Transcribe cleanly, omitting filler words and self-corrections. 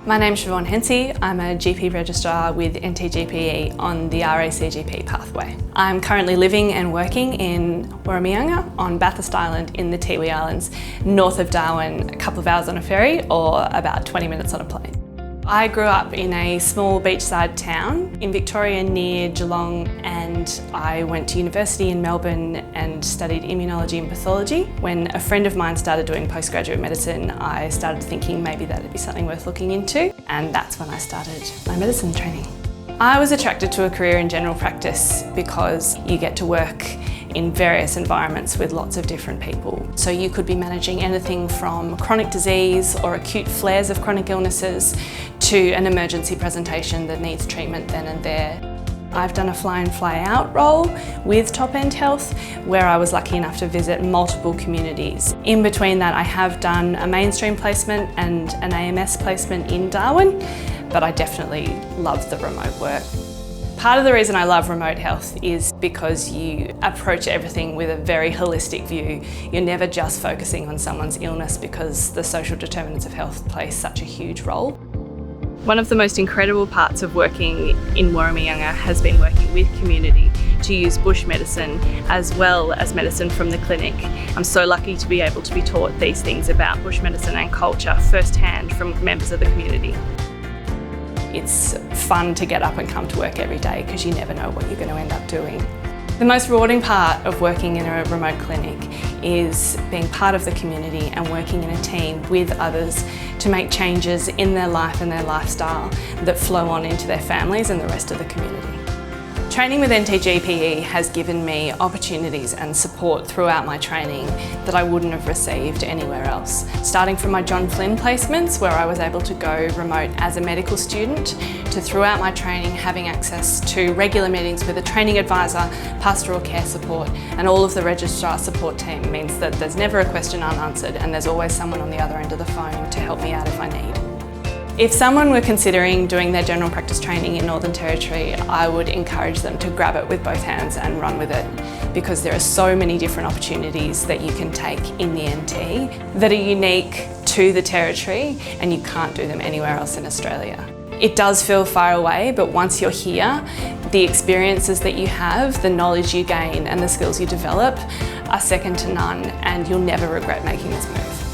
My name's Siobhan Hensey. I'm a GP registrar with NTGPE on the RACGP pathway. I'm currently living and working in Warramunga on Bathurst Island in the Tiwi Islands, north of Darwin, a couple of hours on a ferry or about 20 minutes on a plane. I grew up in a small beachside town in Victoria near Geelong, and I went to university in Melbourne and studied immunology and pathology. When a friend of mine started doing postgraduate medicine, I started thinking maybe that'd be something worth looking into, and that's when I started my medicine training. I was attracted to a career in general practice because you get to work in various environments with lots of different people. So you could be managing anything from chronic disease or acute flares of chronic illnesses to an emergency presentation that needs treatment then and there. I've done a fly-in fly-out role with Top End Health, where I was lucky enough to visit multiple communities. In between that, I have done a mainstream placement and an AMS placement in Darwin, but I definitely love the remote work. Part of the reason I love remote health is because you approach everything with a very holistic view. You're never just focusing on someone's illness because the social determinants of health play such a huge role. One of the most incredible parts of working in Warramunga has been working with community to use bush medicine as well as medicine from the clinic. I'm so lucky to be able to be taught these things about bush medicine and culture firsthand from members of the community. It's fun to get up and come to work every day because you never know what you're going to end up doing. The most rewarding part of working in a remote clinic is being part of the community and working in a team with others to make changes in their life and their lifestyle that flow on into their families and the rest of the community. Training with NTGPE has given me opportunities and support throughout my training that I wouldn't have received anywhere else. Starting from my John Flynn placements, where I was able to go remote as a medical student, to throughout my training having access to regular meetings with a training advisor, pastoral care support, and all of the registrar support team means that there's never a question unanswered and there's always someone on the other end of the phone to help me out if I need. If someone were considering doing their general practice training in Northern Territory, I would encourage them to grab it with both hands and run with it, because there are so many different opportunities that you can take in the NT that are unique to the Territory, and you can't do them anywhere else in Australia. It does feel far away, but once you're here, the experiences that you have, the knowledge you gain and the skills you develop are second to none, and you'll never regret making this move.